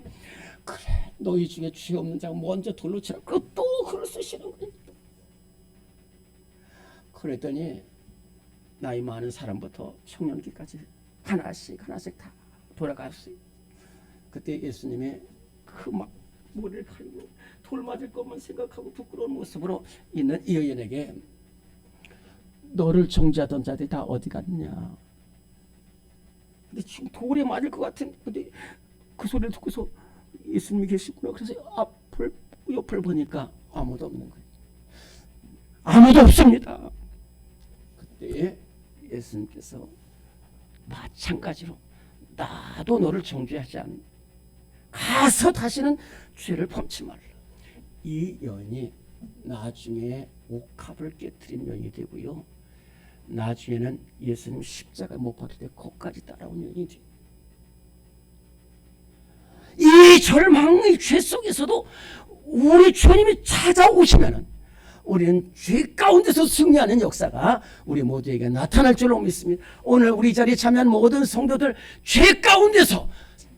그래 너희 중에 죄 없는 자가 먼저 돌로 치라. 또 글을 쓰시는 거예요. 그랬더니 나이 많은 사람부터 청년기까지 하나씩 다 돌아갔어요. 그때 예수님이 그 막 머리를 가리고 돌 맞을 것만 생각하고 부끄러운 모습으로 있는 이 여인에게, 너를 정죄하던 자들이 다 어디 갔냐. 근데 지금 돌에 맞을 것 같은, 근데 그 소리를 듣고서 예수님이 계시구나. 그래서 옆을 보니까 아무도 없는 거예요. 아무도 없습니다. 그때 예수님께서 마찬가지로 나도 너를 정죄하지 않는다. 가서 다시는 죄를 범치 말라. 이 여인이 나중에 옥합을 깨뜨린 여인이 되고요. 나중에는 예수님 십자가 못 박힐 때 거기까지 따라온 여인이 돼요. 이 절망의 죄 속에서도 우리 주님이 찾아오시면은 우리는 죄 가운데서 승리하는 역사가 우리 모두에게 나타날 줄로 믿습니다. 오늘 우리 자리에 참여한 모든 성도들, 죄 가운데서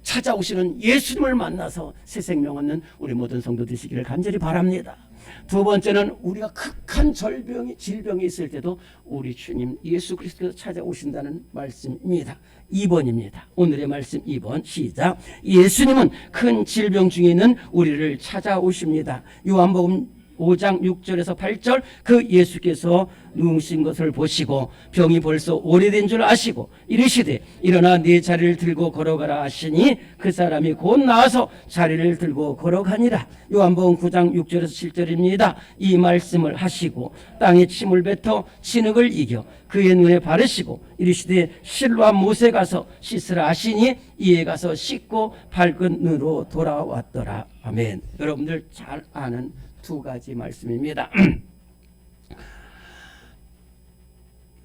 찾아오시는 예수님을 만나서 새 생명 얻는 우리 모든 성도 되시기를 간절히 바랍니다. 두 번째는 우리가 극한 질병이 있을 때도 우리 주님 예수 그리스도께서 찾아오신다는 말씀입니다. 2번입니다. 오늘의 말씀 2번 시작. 예수님은 큰 질병 중에 있는 우리를 찾아오십니다. 요한복음 5장 6절에서 8절, 그 예수께서 누우신 것을 보시고 병이 벌써 오래된 줄 아시고 이르시되 일어나 네 자리를 들고 걸어가라 하시니 그 사람이 곧 나와서 자리를 들고 걸어가니라. 요한복음 9장 6절에서 7절입니다. 이 말씀을 하시고 땅에 침을 뱉어 진흙을 이겨 그의 눈에 바르시고 이르시되 실로와 못에 가서 씻으라 하시니 이에 가서 씻고 밝은 눈으로 돌아왔더라. 아멘. 여러분들 잘 아는 두 가지 말씀입니다.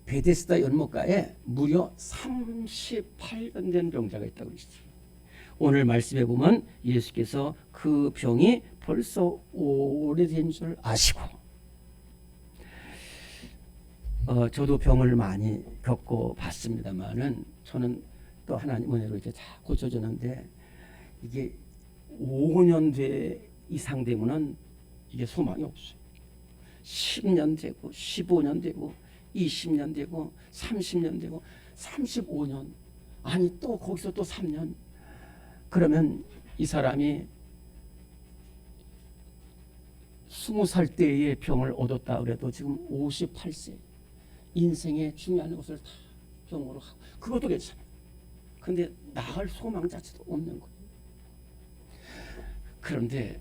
베데스다 연못가에 무려 38년 된 병자가 있다고 그러시죠. 오늘 말씀에 보면 예수께서 그 병이 벌써 오래된 줄 아시고, 저도 병을 많이 겪고 봤습니다만은 저는 또 하나님 은혜로 이렇게 다 고쳐졌는데, 이게 5년 이상 되면은 이게 소망이 없어요. 10년 되고 15년 되고 20년 되고 30년 되고 35년, 아니 또 거기서 또 3년. 그러면 이 사람이 20살 때의 병을 얻었다 그래도 지금 58세, 인생의 중요한 것을 다 병으로 하고, 그것도 괜찮아요. 근데 나을 소망 자체도 없는 거예요. 그런데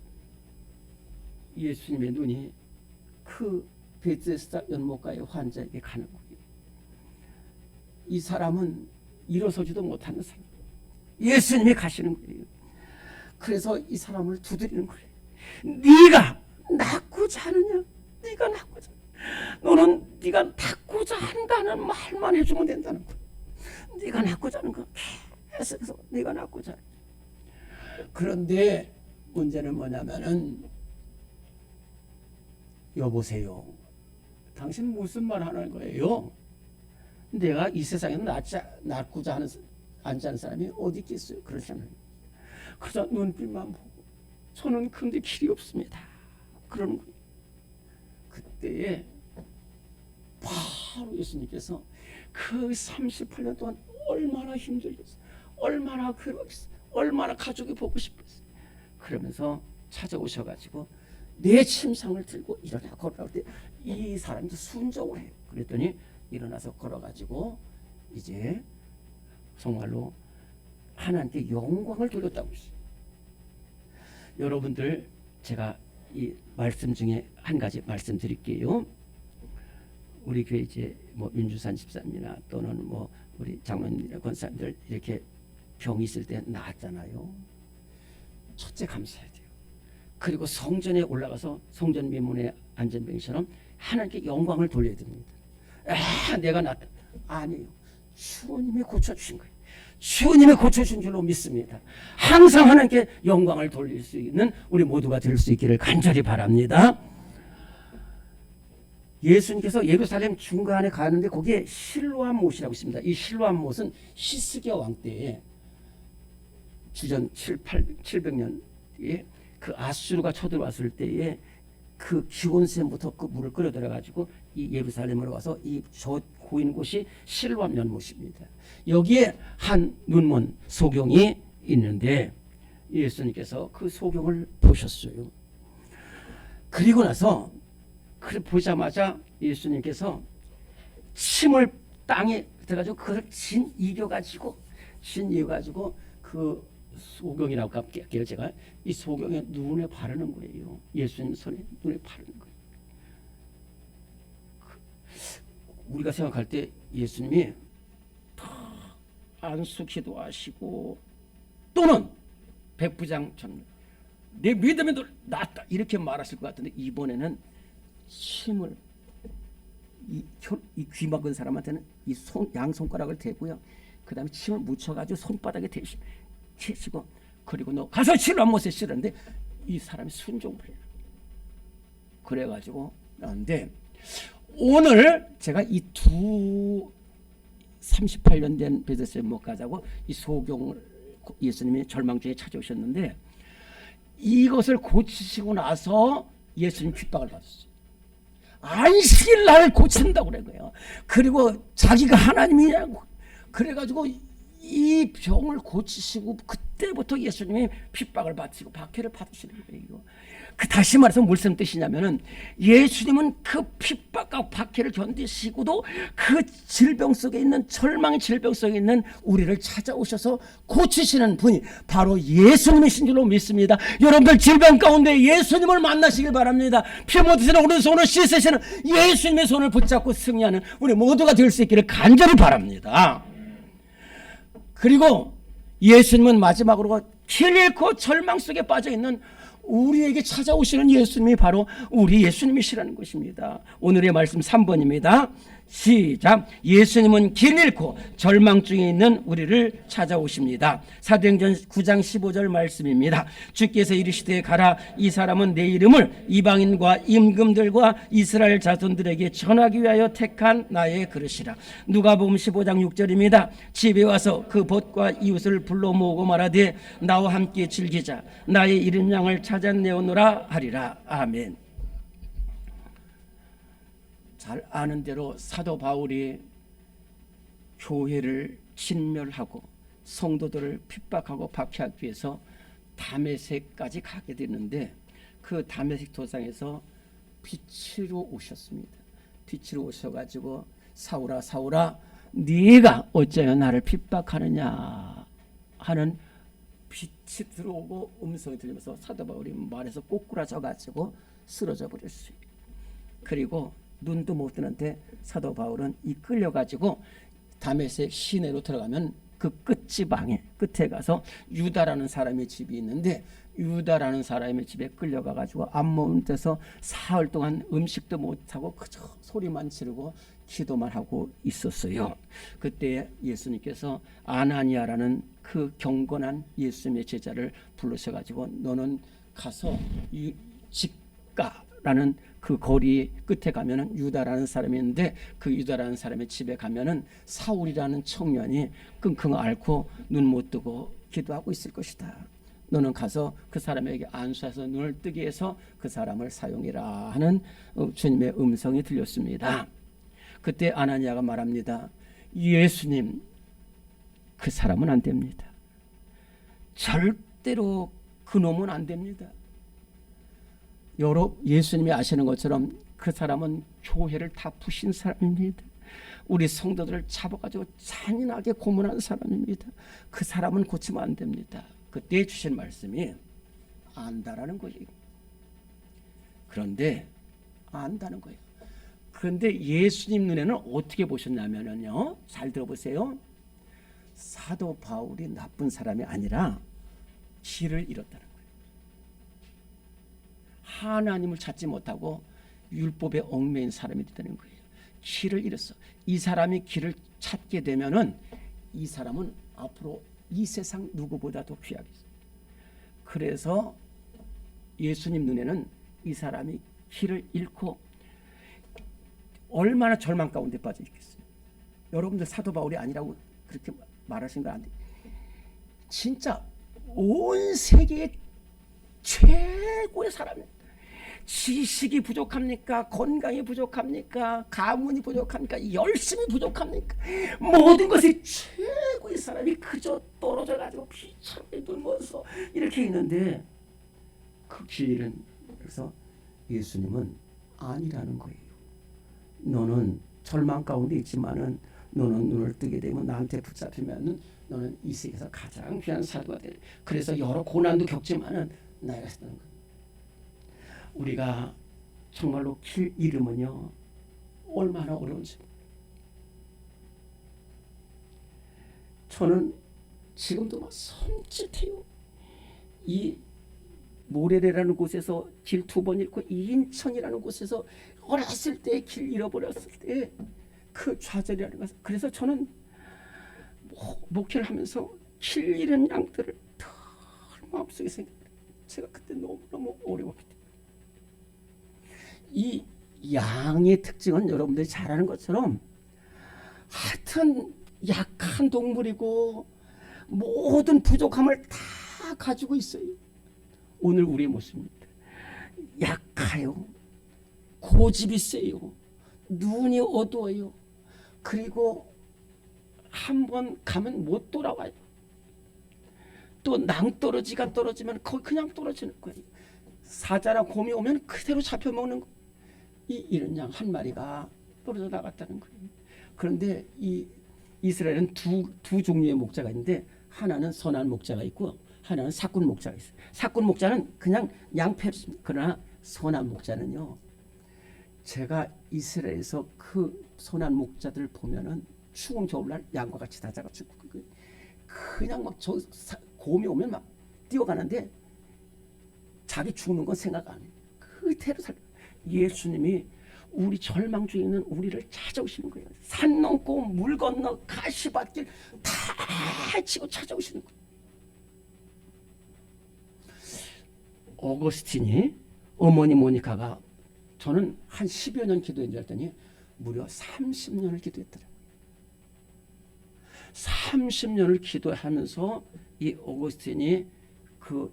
예수님의 눈이 그 베데스다 연못가의 환자에게 가는 거예요. 이 사람은 일어서지도 못하는 사람. 예수님이 가시는 거예요. 그래서 이 사람을 두드리는 거예요. 네가 낫고자 하느냐? 네가 낫고자. 너는 네가 낫고자 한다는 말만 해주면 된다는 거예요. 네가 낫고자 하는 거 계속해서 네가 낫고자. 그런데 문제는 뭐냐면은, 여보세요, 당신 무슨 말 하는 거예요? 내가 이 세상에 낫고자 하는 앉지 않은 사람이 어디 있겠어요? 그러잖아요. 그래서 눈빛만 보고 저는 근데 길이 없습니다. 그러는 거예요. 그때에 바로 예수님께서 그 38년 동안 얼마나 힘들겠어요. 얼마나 괴로웠어요. 얼마나 가족이 보고 싶었어요. 그러면서 찾아오셔가지고 내 침상을 들고 일어나 걸어갈 때 이 사람도 순종을 해요. 그랬더니 일어나서 걸어가지고 이제 정말로 하나님께 영광을 돌렸다고 했어요. 여러분들, 제가 이 말씀 중에 한 가지 말씀드릴게요. 우리 교회 이제 뭐 윤주산 집사님이나 또는 뭐 우리 장로님이나 권사님들 이렇게 병이 있을 때 나았잖아요. 첫째 감사해야 돼요. 그리고 성전에 올라가서 성전 미문의 안전병처럼 하나님께 영광을 돌려야 됩니다. 내가 낫다. 아니에요. 주님이 고쳐주신 거예요. 주님이 고쳐주신 줄로 믿습니다. 항상 하나님께 영광을 돌릴 수 있는 우리 모두가 될 수 있기를 간절히 바랍니다. 예수님께서 예루살렘 중간에 가는데 거기에 실로암 못이라고 있습니다. 이 실로암 못은 히스기야 왕 때에 주전 700년에 그 아수르가 쳐들어왔을 때에 그 기온샘부터 그 물을 끌어들여 가지고 이 예루살렘으로 와서 이 저 고인 곳이 실로암 연못입니다. 여기에 한 눈먼 소경이 있는데 예수님께서 그 소경을 보셨어요. 그리고 나서 그걸 보자마자 예수님께서 침을 땅에 들어가지고 그걸 이겨가지고 그 소경이라고 할게요. 제가 이 소경의 눈에 바르는 거예요. 예수님 손에 눈에 바르는 거예요. 우리가 생각할 때 예수님이 안수 기도하시고 또는 백부장처럼 내 믿음이 낫다 이렇게 말하실 것 같은데 이번에는 침을 이 귀 막은 사람한테는 이 양손가락을 대고요. 그 다음에 침을 묻혀가지고 손바닥에 대시고 그리고 너 가서 실로암 못에 실었는데 이 사람이 순종을 해요. 그래가지고 나는데 오늘 제가 이 두 38년 된 베드레헴 못 가자고 이 소경을 예수님이 절망 중에 찾아오셨는데 이것을 고치시고 나서 예수님 핍박을 받았어요. 안식일 날 고친다고 그런 거예요. 그리고 자기가 하나님이냐고 그래가지고 이 병을 고치시고 그때부터 예수님이 핍박을 받으시고 박해를 받으시는 거예요. 그 다시 말해서 무슨 뜻이냐면은 예수님은 그 핍박과 박해를 견디시고도 그 질병 속에 있는 절망의 질병 속에 있는 우리를 찾아오셔서 고치시는 분이 바로 예수님이신 줄로 믿습니다. 여러분들 질병 가운데 예수님을 만나시길 바랍니다. 피 묻으시는 오른손을 씻으시는 예수님의 손을 붙잡고 승리하는 우리 모두가 될 수 있기를 간절히 바랍니다. 그리고 예수님은 마지막으로 길 잃고 절망 속에 빠져있는 우리에게 찾아오시는 예수님이 바로 우리 예수님이시라는 것입니다. 오늘의 말씀 3번입니다. 시작. 예수님은 길 잃고 절망 중에 있는 우리를 찾아오십니다. 사도행전 9장 15절 말씀입니다. 주께서 이르시되 가라 이 사람은 내 이름을 이방인과 임금들과 이스라엘 자손들에게 전하기 위하여 택한 나의 그릇이라. 누가복음 15장 6절입니다. 집에 와서 그 벗과 이웃을 불러 모으고 말하되 나와 함께 즐기자 나의 잃은 양을 찾아내오노라 하리라. 아멘. 잘 아는 대로 사도 바울이 교회를 진멸하고 성도들을 핍박하고 박해하기 위해서 다메섹까지 가게 되는데 그 다메섹 도상에서 빛으로 오셨습니다. 빛으로 오셔가지고 사울아 사울아 네가 어찌하여 나를 핍박하느냐 하는 빛이 들어오고 음성이 들리면서 사도 바울이 말에서 꼬꾸라져가지고 쓰러져 버렸어요. 그리고 눈도 못 뜨는데 사도 바울은 이끌려가지고 다메섹 시내로 들어가면 그 끝지방에 끝에 가서 유다라는 사람의 집이 있는데 유다라는 사람의 집에 끌려가가지고 안 먹은 데서 사흘 동안 음식도 못하고 그저 소리만 지르고 기도만 하고 있었어요. 그때 예수님께서 아나니아라는 그 경건한 예수님의 제자를 불러셔가지고 너는 가서 집가라는 그 거리 끝에 가면은 유다라는 사람이 있는데 그 유다라는 사람의 집에 가면은 사울이라는 청년이 끙끙 앓고 눈 못 뜨고 기도하고 있을 것이다. 너는 가서 그 사람에게 안수해서 눈을 뜨게 해서 그 사람을 사용해라 하는 주님의 음성이 들렸습니다. 그때 아나니아가 말합니다. 예수님, 그 사람은 안 됩니다. 절대로 그 놈은 안 됩니다. 예수님이 아시는 것처럼 그 사람은 교회를 다 부신 사람입니다. 우리 성도들을 잡아가지고 잔인하게 고문한 사람입니다. 그 사람은 고치면 안 됩니다. 그때 주신 말씀이 안다라는 거예요. 그런데 안다는 거예요. 그런데 예수님 눈에는 어떻게 보셨냐면요, 잘 들어보세요. 사도 바울이 나쁜 사람이 아니라 길을 잃었다는 거예요. 하나님을 찾지 못하고 율법에 얽매인 사람이 됐다는 거예요. 길을 잃었어. 이 사람이 길을 찾게 되면은 이 사람은 앞으로 이 세상 누구보다도 귀하겠어요. 그래서 예수님 눈에는 이 사람이 길을 잃고 얼마나 절망 가운데 빠져 있겠어요. 여러분들 사도 바울이 아니라고 그렇게 말하신 거 아니에요. 진짜 온 세계의 최고의 사람입니다. 지식이 부족합니까? 건강이 부족합니까? 가문이 부족합니까? 열심이 부족합니까? 모든 것이 최고의 사람이 그저 떨어져 가지고 비참하게 굶어서 이렇게 있는데 그 길은, 그래서 예수님은 아니라는 거예요. 너는 절망 가운데 있지만은 너는 눈을 뜨게 되면 나한테 붙잡히면은 너는 이 세계에서 가장 귀한 사도가 돼. 그래서 여러 고난도 겪지만은 나이가 있다는 거예요. 우리가 정말로 길 잃으면요 얼마나 어려운지. 저는 지금도 막 섬찟해요. 이 모래래라는 곳에서 길 2번 잃고 인천이라는 곳에서 어렸을 때 길 잃어버렸을 때 그 좌절이라는 것을, 그래서 저는 목회를 하면서 길 잃은 양들을 더 마음속에 생각해요. 제가 그때 너무너무 어려웠기 때문에. 이 양의 특징은 여러분들이 잘 아는 것처럼 하여튼 약한 동물이고 모든 부족함을 다 가지고 있어요. 오늘 우리의 모습입니다. 약해요. 고집이 세요. 눈이 어두워요. 그리고 한번 가면 못 돌아와요. 또 낭떠러지가 떨어지면 거기 그냥 떨어지는 거예요. 사자나 곰이 오면 그대로 잡혀먹는 거예요. 이런 양 한 마리가 떨어져 나갔다는 거예요. 그런데 이 이스라엘은 두 종류의 목자가 있는데 하나는 선한 목자가 있고 하나는 사꾼 목자가 있어요. 사꾼 목자는 그냥 양패입니다. 그러나 선한 목자는요, 제가 이스라엘에서 그 선한 목자들을 보면은 추운 겨울날 양과 같이 다 자가지고 그냥 막 저 곰이 오면 막 뛰어가는데 자기 죽는 건 생각 안 해요. 그대로 살. 예수님이 우리 절망 중에 있는 우리를 찾아오시는 거예요. 산 넘고 물 건너 가시밭길 다 치고 찾아오시는 거예요. 어거스틴이 어머니 모니카가, 저는 한 10여 년 기도한 줄 알았더니 무려 30년을 기도했더라고요. 30년을 기도하면서 이 어거스틴이 그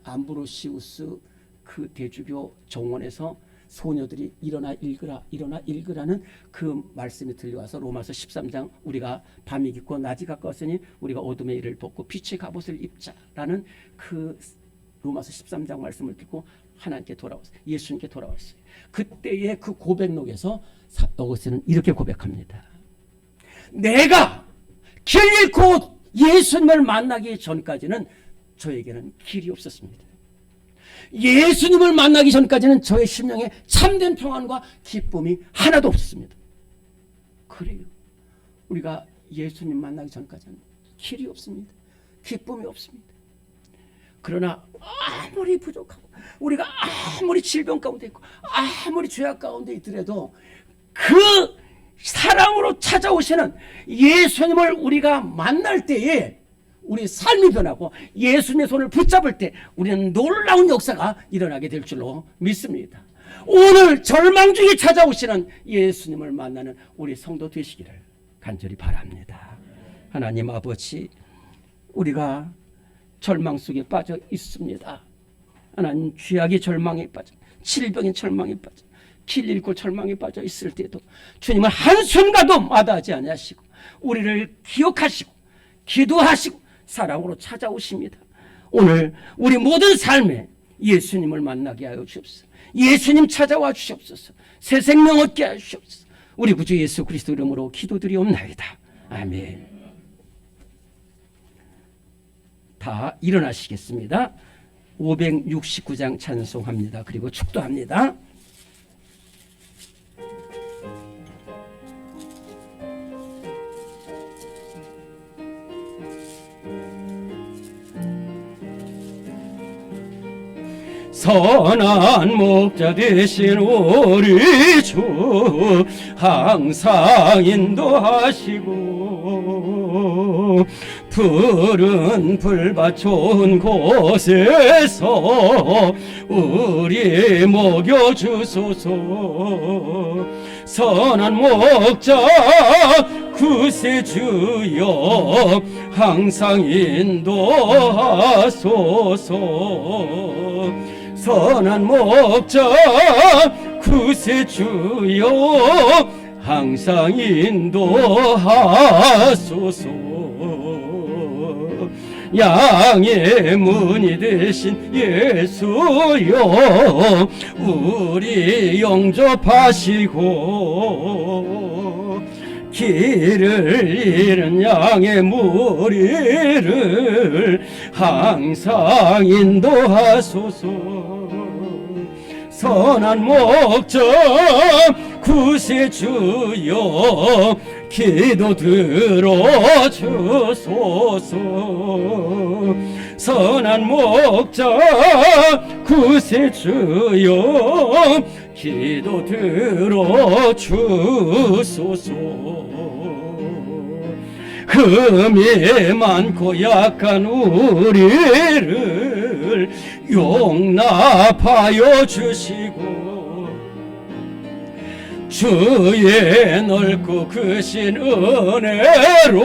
암브로시우스 그 대주교 정원에서 소녀들이 일어나 읽으라 일어나 읽으라는 그 말씀이 들려와서 로마서 13장 우리가 밤이 깊고 낮이 가까웠으니 우리가 어둠의 일을 벗고 빛의 갑옷을 입자라는 그 로마서 13장 말씀을 듣고 하나님께 돌아왔어요. 예수님께 돌아왔어요. 그때의 그 고백록에서 어거스틴은 이렇게 고백합니다. 내가 길 잃고 예수님을 만나기 전까지는 저에게는 길이 없었습니다. 예수님을 만나기 전까지는 저의 심령에 참된 평안과 기쁨이 하나도 없었습니다. 그래요. 우리가 예수님 만나기 전까지는 길이 없습니다. 기쁨이 없습니다. 그러나 아무리 부족하고 우리가 아무리 질병 가운데 있고 아무리 죄악 가운데 있더라도 그 사랑으로 찾아오시는 예수님을 우리가 만날 때에 우리 삶이 변하고 예수님의 손을 붙잡을 때 우리는 놀라운 역사가 일어나게 될 줄로 믿습니다. 오늘 절망 중에 찾아오시는 예수님을 만나는 우리 성도 되시기를 간절히 바랍니다. 하나님 아버지, 우리가 절망 속에 빠져 있습니다. 하나님, 죄악의 절망에 빠져, 질병의 절망에 빠져, 길 잃고 절망에 빠져 있을 때도 주님은 한순간도 마다하지 아니하시고 우리를 기억하시고 기도하시고 사랑으로 찾아오십니다. 오늘 우리 모든 삶에 예수님을 만나게 하여 주옵소서. 예수님 찾아와 주시옵소서. 새 생명 얻게 하여 주시옵소서. 우리 구주 예수 그리스도 이름으로 기도드리옵나이다. 아멘. 다 일어나시겠습니다. 569장 찬송합니다. 그리고 축도합니다. 선한 목자 되신 우리 주 항상 인도하시고 푸른 풀밭 좋은 곳에서 우리 먹여주소서. 선한 목자 구세주여 항상 인도하소서. 선한 목자 구세주여 항상 인도하소서. 양의 문이 되신 예수여 우리 영접하시고 길을 잃은 양의 무리를 항상 인도하소서. 선한 목자 구세주여 기도 들어주소서. 선한 목자 구세주여 기도 들어주소서. 흠이 많고 약한 우리를 용납하여 주시고 주의 넓고 크신 은혜로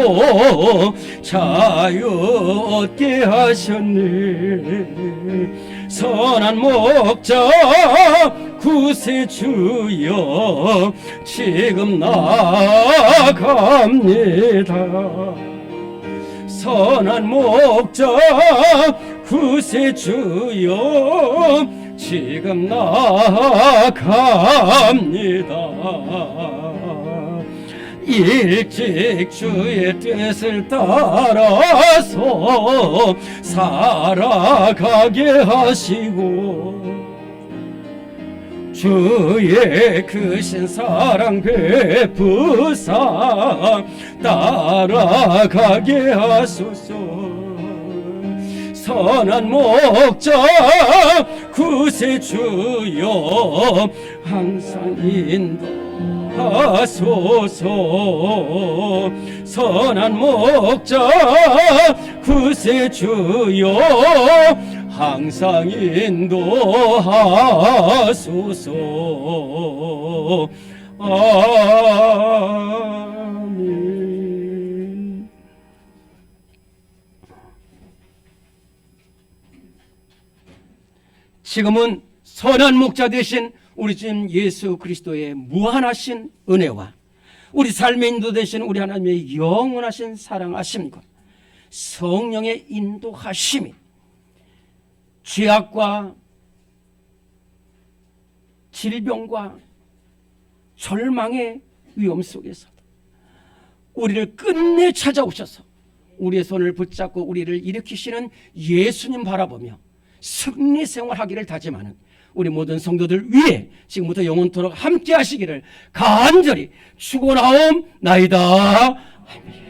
자유 얻게 하셨네. 선한 목자 구세주여 지금 나아갑니다. 선한 목자 구세주여 지금 나아갑니다. 일찍 주의 뜻을 따라서 살아가게 하시고 주의 크신 사랑 베푸사 따라가게 하소서. 선한 목자 구세주여 항상 인도하소서. 선한 목자 구세주여 항상 인도하소서. 아멘. 지금은 선한 목자 되신 우리 주님 예수 그리스도의 무한하신 은혜와 우리 삶의 인도 되신 우리 하나님의 영원하신 사랑하심과 성령의 인도하심이 죄악과 질병과 절망의 위험 속에서 우리를 끝내 찾아오셔서 우리의 손을 붙잡고 우리를 일으키시는 예수님 바라보며 승리 생활하기를 다짐하는 우리 모든 성도들 위해 지금부터 영원토록 함께 하시기를 간절히 축원하옵나이다. 아멘.